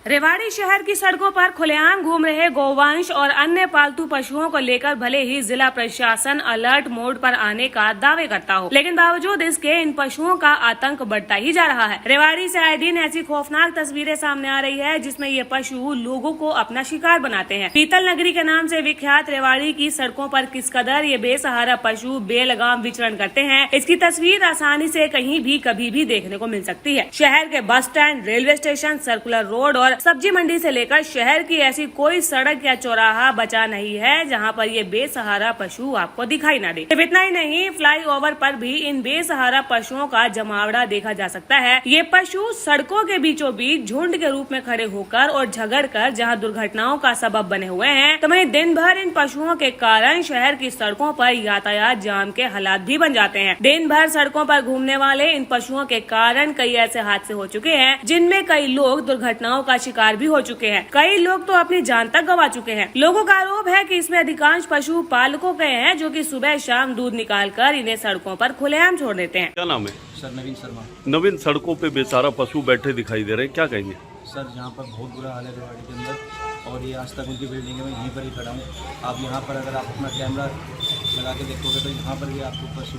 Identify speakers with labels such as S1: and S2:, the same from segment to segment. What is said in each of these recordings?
S1: रेवाड़ी शहर की सड़कों पर खुलेआम घूम रहे गोवंश और अन्य पालतू पशुओं को लेकर भले ही जिला प्रशासन अलर्ट मोड पर आने का दावे करता हो, लेकिन बावजूद इसके इन पशुओं का आतंक बढ़ता ही जा रहा है। रेवाड़ी से आए दिन ऐसी खौफनाक तस्वीरें सामने आ रही है जिसमें ये पशु लोगों को अपना शिकार बनाते हैं। पीतल नगरी के नाम से विख्यात रेवाड़ी की सड़कों पर किस कदर ये बेसहारा पशु बेलगाम विचरण करते हैं, इसकी तस्वीर आसानी से कहीं भी कभी भी देखने को मिल सकती है। शहर के bus stand, railway station, circular road और सब्जी मंडी से लेकर शहर की ऐसी कोई सड़क या चौराहा बचा नहीं है जहां पर ये बेसहारा पशु आपको दिखाई न दे। सिर्फ इतना ही नहीं, फ्लाईओवर पर भी इन बेसहारा पशुओं का जमावड़ा देखा जा सकता है। ये पशु सड़कों के बीचों बीच झुंड के रूप में खड़े होकर और झगड़ कर जहाँ दुर्घटनाओं का सबब बने हुए हैं, तो वहीं दिन भर इन पशुओं के कारण शहर की सड़कों पर यातायात जाम के हालात भी बन जाते हैं। दिन भर सड़कों पर घूमने वाले इन पशुओं के कारण कई ऐसे हादसे हो चुके हैं जिनमें कई लोग दुर्घटनाओं का शिकार भी हो चुके हैं। कई लोग तो अपनी जान तक गंवा चुके हैं। लोगों का आरोप है कि इसमें अधिकांश पशु पालकों के हैं जो कि सुबह शाम दूध निकालकर इन्हें सड़कों पर खुलेआम छोड़ देते हैं।
S2: क्या नाम है?
S3: सर नवीन शर्मा।
S2: नवीन, सड़कों पे बेचारा पशु बैठे दिखाई दे रहे हैं, क्या कहेंगे?
S3: सर यहाँ पर बहुत बुरा हाल है रेवाड़ी के अंदर, और ये आज तक उनकी बिल्डिंग है, मैं यहीं पर ही खड़ा हूँ। आप यहाँ पर अगर आप अपना कैमरा लगा के देखोगे तो यहाँ पर भी आपको पशु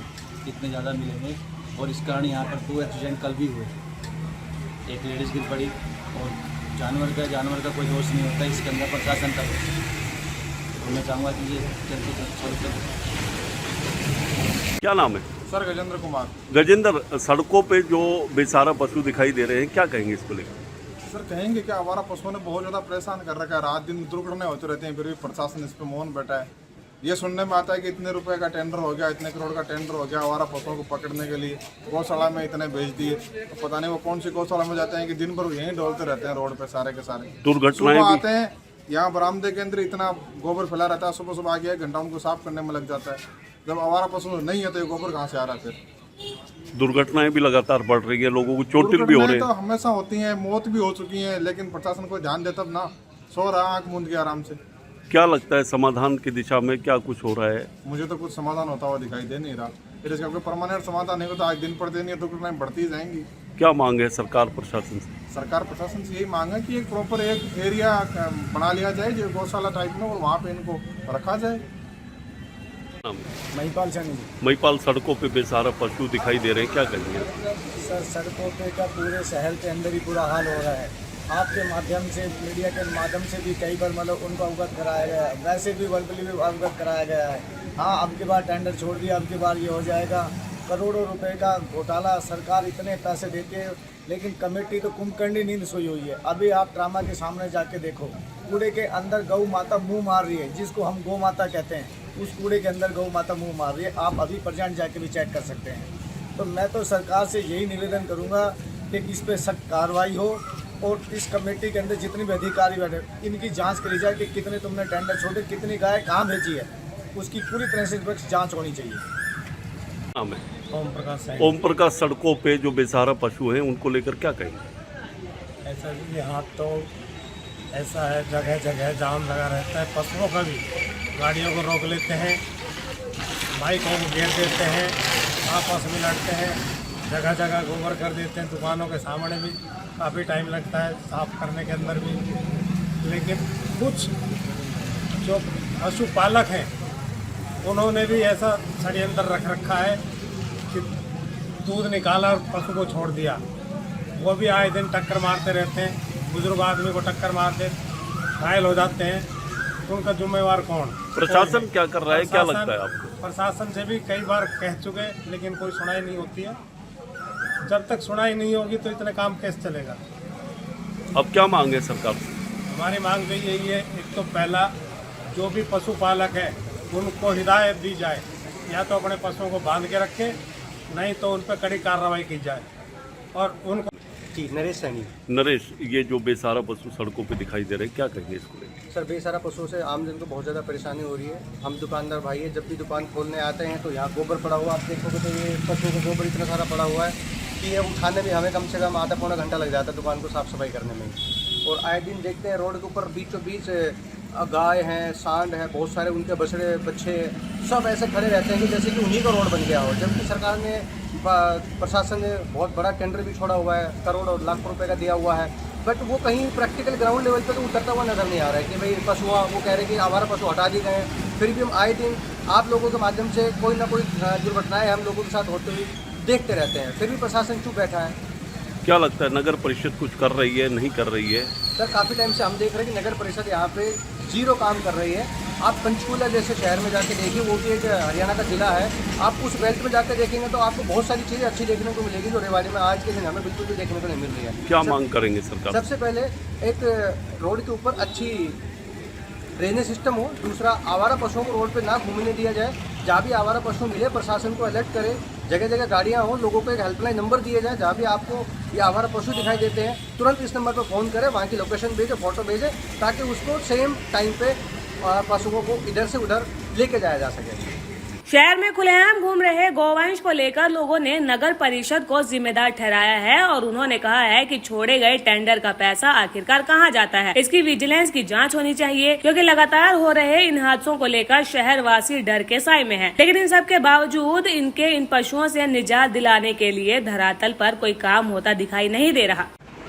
S3: इतने ज़्यादा मिलेंगे, और इस कारण यहाँ पर 2 एक्सीडेंट कल भी हुए। एक लेडीज़ गिर पड़ी, और जानवर का कोई दोष नहीं होता, इसके अंदर प्रशासन का। तो मैं चाहूँगा कि ये जल्दी
S2: क्या नाम है?
S4: सर गजेंद्र कुमार।
S2: गजेंद्र, सड़कों पे जो बेचारा पशु दिखाई दे रहे हैं, क्या कहेंगे इसको लेकर?
S4: सर कहेंगे क्या, हमारा पशुओं ने बहुत ज़्यादा परेशान कर रखा है। रात दिन दुर्घटनाएं होते रहते हैं, फिर भी प्रशासन इस पर मौन बैठा है। ये सुनने में आता है कि इतने रुपए का टेंडर हो गया, इतने करोड़ का टेंडर हो गया हमारा पशुओं को पकड़ने के लिए, गौशाला में इतने भेज दिए। तो पता नहीं वो कौन सी गौशाला में जाते हैं कि दिन भर यहीं डोलते रहते हैं रोड पे सारे के सारे।
S2: दुर्घटनाएं
S4: सुबह
S2: भी
S4: आते हैं, यहाँ बरामदे के अंदर इतना गोबर फैला रहता है, सुबह सुबह आगे 1 घंटा उनको साफ करने में लग जाता है। जब हमारा पशु नहीं है तो ये गोबर कहाँ से आ रहा है? फिर
S2: दुर्घटनाएं भी लगातार बढ़ रही है, लोगों को चोटिल भी हो रहे
S4: तो
S2: हैं।
S4: हमेशा होती हैं, मौत भी हो चुकी है, लेकिन प्रशासन को ध्यान दे तब ना। सो रहा आँख मूंद के आराम से।
S2: क्या लगता है समाधान की दिशा में क्या कुछ हो रहा है?
S4: मुझे तो कुछ समाधान होता हुआ दिखाई दे नहीं रहा। फिर इसका कोई परमानेंट समाधान नहीं होता, आज दिन पर दिन ये दुर्घटनाएं बढ़ती जाएंगी।
S2: क्या मांग है सरकार प्रशासन से?
S4: सरकार प्रशासन से यही मांग है कि एक प्रॉपर एक एरिया बना लिया जाए जो गौशाला टाइप में, और वहाँ पे इनको रखा जाए।
S5: महिपाल सैनी।
S2: महिपाल, सड़कों पे बेचारा पशु दिखाई दे रहे हैं, क्या कहेंगे?
S5: सर सड़कों पे का पूरे शहर के अंदर ही बुरा हाल हो रहा है। आपके माध्यम से, मीडिया के माध्यम से भी कई बार मतलब उनको अवगत कराया गया है, वैसे भी वर्बली भी अवगत कराया गया है। हाँ, अब की बार टेंडर छोड़ दिया, अब की बार ये हो जाएगा। करोड़ों रुपए का घोटाला, सरकार इतने पैसे देती है लेकिन कमेटी तो कुंभकर्णी नींद सोई हुई है। अभी आप ड्रामा के सामने जाके देखो, कूड़े के अंदर गौ माता मुँह मार रही है, जिसको हम गौ माता कहते हैं, उस कूड़े के अंदर गौ माता मुँह मार रही है। आप अभी प्रेजेंट जाके भी चेक कर सकते हैं। तो मैं तो सरकार से यही निवेदन करूँगा कि इस पर सख्त कार्रवाई हो, और इस कमेटी के अंदर जितने भी अधिकारी बैठे इनकी जांच करी जाए कि कितने तुमने टेंडर छोड़े, कितनी गाय कहाँ भेजी है, उसकी पूरी तरह से जांच होनी चाहिए।
S2: नाम है?
S5: ओम प्रकाश।
S2: ओम प्रकाश, सड़कों पे जो बेसहारा पशु हैं उनको लेकर क्या कहेंगे?
S5: ऐसा यहाँ तो ऐसा है, जगह जगह जाम लगा रहता है। पशुओं का भी गाड़ियों को रोक लेते हैं, बाइकों को घेर देते हैं, आपस में लड़ते हैं, जगह जगह गोबर कर देते हैं। दुकानों के सामने भी काफ़ी टाइम लगता है साफ़ करने के अंदर भी। लेकिन कुछ जो पशुपालक हैं उन्होंने भी ऐसा षड्यंत्र रख रखा है कि दूध निकाला और पशु को छोड़ दिया। वो भी आए दिन टक्कर मारते रहते हैं, बुजुर्ग आदमी को टक्कर मारते घायल हो जाते हैं। तो उनका जिम्मेवार कौन?
S2: प्रशासन क्या कर रहा है, क्या लगता है आपको?
S5: प्रशासन से भी कई बार कह चुके, लेकिन कोई सुनाई नहीं होती है। जब तक सुनाई नहीं होगी तो इतने काम कैसे चलेगा?
S2: अब क्या मांग है सरकार से?
S5: हमारी मांग भी यही है, एक तो पहला जो भी पशुपालक है उनको हिदायत दी जाए, या तो अपने पशुओं को बांध के रखें, नहीं तो उन पर कड़ी कार्रवाई की जाए। और उनको
S3: जी नरेश सैनी।
S2: नरेश, ये जो बेसहारा पशु सड़कों पे दिखाई दे रहे हैं, क्या कहेंगे इसको लेकर?
S3: सर बेसहारा पशुओं से आमजन को बहुत ज़्यादा परेशानी हो रही है। हम दुकानदार भाई है, जब भी दुकान खोलने आते हैं तो यहाँ गोबर पड़ा हुआ, आप देखोगे तो ये पशुओं को गोबर इतना सारा पड़ा हुआ है कि ये उठाने में हमें कम से कम आधा पौना घंटा लग जाता है दुकान को साफ़ सफाई करने में। और आए दिन देखते हैं रोड के ऊपर बीचों बीच गाय हैं, सांड है, बहुत सारे उनके बछड़े बच्चे सब ऐसे खड़े रहते हैं कि जैसे कि उन्हीं का रोड बन गया हो। जबकि सरकार ने, प्रशासन ने बहुत बड़ा टेंडर भी छोड़ा हुआ है, करोड़ और लाख रुपए का दिया हुआ है,
S6: बट वो कहीं प्रैक्टिकल ग्राउंड लेवल पे तो उतरता हुआ नज़र नहीं आ रहा है कि भाई पशु वो कह रहे हैं कि आवारा पशु हटा दिए गए हैं। फिर भी हम आए दिन आप लोगों के माध्यम से कोई ना कोई दुर्घटनाएं हम लोगों के साथ होते हुए देखते रहते हैं, फिर भी प्रशासन चुप बैठा है।
S2: क्या लगता है नगर परिषद कुछ कर रही है, नहीं कर रही है?
S6: सर काफ़ी टाइम से हम देख रहे हैं कि नगर परिषद यहाँ पे जीरो काम कर रही है। आप पंचकूला जैसे शहर में जाके देखिए, वो भी एक हरियाणा का ज़िला है, आप उस बेल्ट में जाकर देखेंगे तो आपको बहुत सारी चीज़ें अच्छी देखने को मिलेगी जो रेवाड़ी में आज के दिन हमें बिल्कुल भी देखने को नहीं मिल रही है।
S2: क्या मांग करेंगे सरकार?
S6: सबसे पहले एक रोड के ऊपर अच्छी ड्रेनेज सिस्टम हो, दूसरा आवारा पशुओं को रोड पे ना घूमने दिया जाए, जहाँ भी आवारा पशु मिले प्रशासन को अलर्ट करे, जगह जगह गाड़ियाँ हो, लोगों को एक हेल्पलाइन नंबर दिए जाए, जहाँ भी आपको ये आवारा पशु दिखाई देते हैं तुरंत इस नंबर पर फ़ोन करें, वहाँ की लोकेशन भेजें, फ़ोटो भेजें, ताकि उसको सेम टाइम पे पशुओं को इधर से उधर लेके जाया जा सके।
S1: शहर में खुलेआम घूम रहे गौवंश को लेकर लोगों ने नगर परिषद को जिम्मेदार ठहराया है और उन्होंने कहा है कि छोड़े गए टेंडर का पैसा आखिरकार कहां जाता है, इसकी विजिलेंस की जांच होनी चाहिए, क्योंकि लगातार हो रहे इन हादसों को लेकर शहरवासी डर के साए में हैं। लेकिन इन सब के बावजूद इन पशुओं से निजात दिलाने के लिए धरातल पर कोई काम होता दिखाई नहीं दे रहा।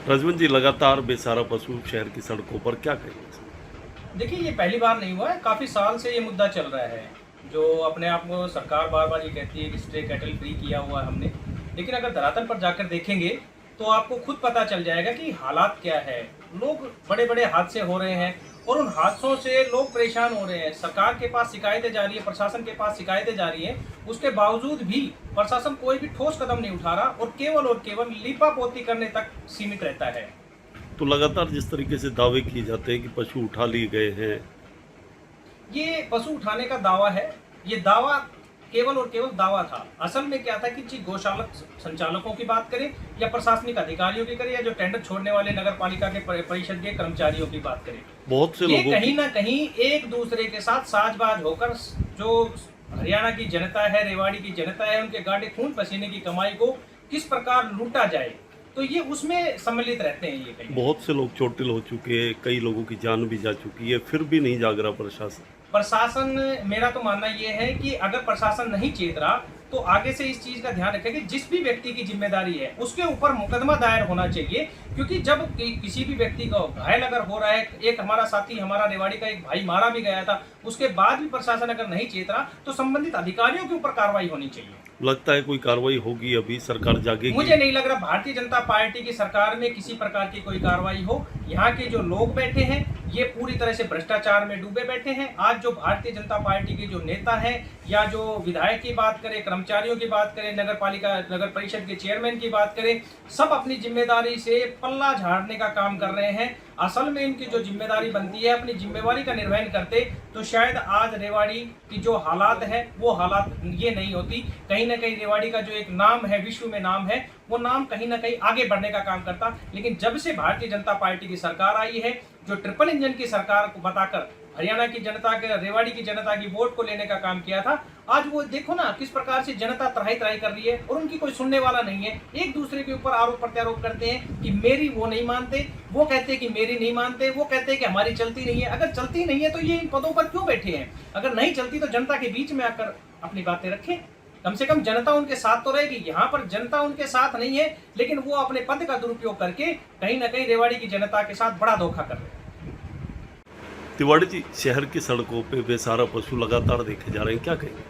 S2: रजवन जी, लगातार बेसहारा पशु शहर की सड़कों पर, क्या कहेंगे?
S7: देखिए, ये पहली बार नहीं हुआ है, काफ़ी साल से ये मुद्दा चल रहा है। जो अपने आप को सरकार बार बार ये कहती है कि स्ट्रे कैटल फ्री किया हुआ है हमने, लेकिन अगर धरातल पर जाकर देखेंगे तो आपको खुद पता चल जाएगा कि हालात क्या है। लोग बड़े बड़े हादसे हो रहे हैं और उन हादसों से लोग परेशान हो रहे हैं। सरकार के पास शिकायतें जा रही है, प्रशासन के पास शिकायतें जा रही हैं, उसके बावजूद भी प्रशासन कोई भी ठोस कदम नहीं उठा रहा और केवल लीपापोती करने तक सीमित रहता है।
S2: तो लगातार जिस तरीके से दावे किए जाते हैं कि पशु उठा लिए गए हैं,
S7: ये पशु उठाने का दावा है, ये दावा केवल और केवल दावा था। असल में क्या था कि जी गौशाला संचालकों की बात करें या प्रशासनिक अधिकारियों की करें या जो टेंडर छोड़ने वाले नगर पालिका के परिषद के कर्मचारियों की बात करें,
S2: बहुत से
S7: ये
S2: लोगों
S7: कहीं ना कहीं एक दूसरे के साथ साझबाज होकर जो हरियाणा की जनता है, रेवाड़ी की जनता है, उनके गाढ़े खून पसीने की कमाई को किस प्रकार लूटा जाए, तो ये उसमें सम्मिलित रहते हैं। ये कहीं
S2: बहुत से लोग चोटिल हो चुके हैं, कई लोगों की जान भी जा चुकी है, फिर भी नहीं जाग रहा प्रशासन।
S7: मेरा तो मानना ये है कि अगर प्रशासन नहीं चेत रहा तो आगे से इस चीज का ध्यान रखें कि जिस भी व्यक्ति की जिम्मेदारी है उसके ऊपर मुकदमा दायर होना चाहिए, क्योंकि जब किसी भी व्यक्ति को घायल अगर हो रहा है, एक हमारा साथी, हमारा रेवाड़ी का एक भाई मारा भी गया था, उसके बाद भी प्रशासन अगर नहीं चेत रहा तो संबंधित अधिकारियों के ऊपर कार्रवाई होनी चाहिए।
S2: लगता है कोई कार्रवाई होगी, अभी सरकार जागेगी?
S7: मुझे नहीं लग रहा भारतीय जनता पार्टी की सरकार में किसी प्रकार की कोई कार्रवाई हो। यहाँ के जो लोग बैठे हैं ये पूरी तरह से भ्रष्टाचार में डूबे बैठे हैं। आज जो भारतीय जनता पार्टी के जो नेता हैं या जो विधायक की बात करें, कर्मचारियों की बात करें, नगर परिषद के चेयरमैन की बात करें, सब अपनी जिम्मेदारी से पल्ला झाड़ने का काम कर रहे हैं। असल में इनकी जो जिम्मेदारी बनती है, अपनी जिम्मेवारी का निर्वहन करते तो शायद आज रेवाड़ी की जो हालात है वो हालात ये नहीं होती। कहीं ना कहीं रेवाड़ी का जो एक नाम है, विश्व में नाम है, वो नाम कहीं ना कहीं आगे बढ़ने का काम करता। लेकिन जब से भारतीय जनता पार्टी की सरकार आई है, जो ट्रिपल इंजन की सरकार को बताकर हरियाणा की जनता के, रेवाड़ी की जनता की वोट को लेने का काम किया था, आज वो देखो ना किस प्रकार से जनता त्राही त्राही कर रही है और उनकी कोई सुनने वाला नहीं है। एक दूसरे के ऊपर आरोप प्रत्यारोप करते हैं कि मेरी वो नहीं मानते, वो कहते हैं कि मेरी नहीं मानते, वो कहते हैं कि हमारी चलती नहीं है। अगर चलती नहीं है तो ये इन पदों पर क्यों बैठे हैं? अगर नहीं चलती तो जनता के बीच में आकर अपनी बातें रखें, कम से कम जनता उनके साथ तो रहेगी। यहाँ पर जनता उनके साथ नहीं है, लेकिन वो अपने पद का दुरुपयोग करके कहीं ना कहीं रेवाड़ी की जनता के साथ बड़ा धोखा कर रहे हैं।
S2: तिवाड़ी जी, शहर की सड़कों पे बेसहारा पशु लगातार देखे जा रहे हैं, क्या कहेंगे?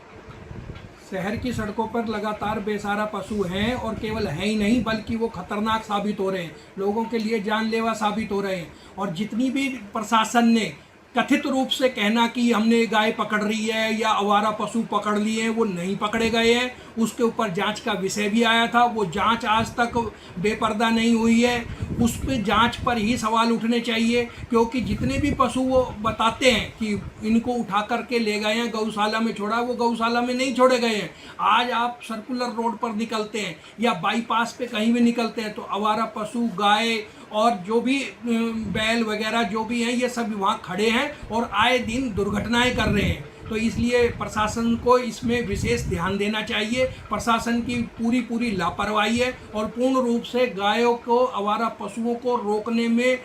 S8: शहर की सड़कों पर लगातार बेसहारा पशु हैं और केवल हैं ही नहीं बल्कि वो खतरनाक साबित हो रहे हैं, लोगों के लिए जानलेवा साबित हो रहे हैं। और जितनी भी प्रशासन ने कथित रूप से कहना कि हमने गाय पकड़ रही है या आवारा पशु पकड़ लिए हैं, वो नहीं पकड़े गए हैं। उसके ऊपर जांच का विषय भी आया था, वो जांच आज तक बेपर्दा नहीं हुई है। उस पर जांच पर ही सवाल उठने चाहिए, क्योंकि जितने भी पशु वो बताते हैं कि इनको उठा करके ले गए हैं, गौशाला में छोड़ा, वो गौशाला में नहीं छोड़े गए हैं। आज आप सर्कुलर रोड पर निकलते हैं या बाईपास पे कहीं भी निकलते हैं तो आवारा पशु, गाय और जो भी बैल वगैरह जो भी हैं, ये सब वहाँ खड़े हैं और आए दिन दुर्घटनाएं कर रहे हैं। तो इसलिए प्रशासन को इसमें विशेष ध्यान देना चाहिए। प्रशासन की पूरी लापरवाही है और पूर्ण रूप से गायों को, आवारा पशुओं को रोकने में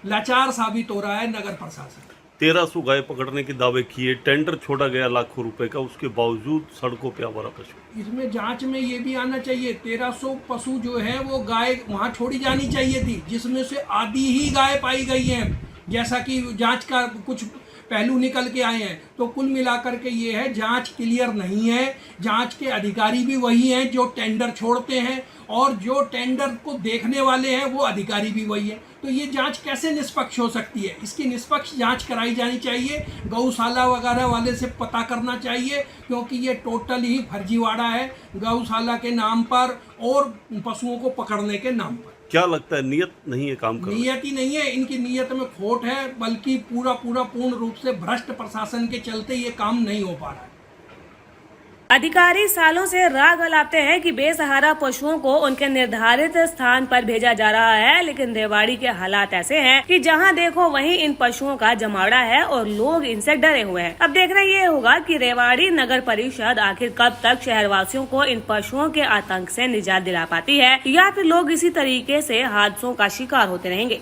S8: लाचार साबित हो रहा है नगर प्रशासन।
S2: 1300 गाय पकड़ने के दावे किए, टेंडर छोड़ा गया लाखों रुपए का, उसके बावजूद सड़कों पे आवारा पशु।
S8: इसमें जांच में ये भी आना चाहिए 1300 पशु जो है वो गाय वहाँ छोड़ी जानी चाहिए थी, जिसमें से आधी ही गाय पाई गई हैं, जैसा कि जांच का कुछ पहलू निकल के आए हैं। तो कुल मिलाकर के ये है जांच क्लियर नहीं है। जांच के अधिकारी भी वही हैं जो टेंडर छोड़ते हैं और जो टेंडर को देखने वाले हैं वो अधिकारी भी वही है। तो ये जांच कैसे निष्पक्ष हो सकती है? इसकी निष्पक्ष जांच कराई जानी चाहिए, गौशाला वगैरह वाले से पता करना चाहिए, क्योंकि ये टोटल ही फर्जीवाड़ा है गौशाला के नाम पर और पशुओं को पकड़ने के नाम पर।
S2: क्या लगता है नियत नहीं है काम करने?
S8: नियत ही नहीं है, इनकी नियत में खोट है, बल्कि पूर्ण रूप से भ्रष्ट प्रशासन के चलते ये काम नहीं हो पा रहा है।
S1: अधिकारी सालों से राग अलापते हैं कि बेसहारा पशुओं को उनके निर्धारित स्थान पर भेजा जा रहा है, लेकिन रेवाड़ी के हालात ऐसे हैं कि जहां देखो वहीं इन पशुओं का जमावड़ा है और लोग इनसे डरे हुए हैं। अब देखना ये होगा कि रेवाड़ी नगर परिषद आखिर कब तक शहरवासियों को इन पशुओं के आतंक से निजात दिला पाती है, या फिर लोग इसी तरीके से हादसों का शिकार होते रहेंगे।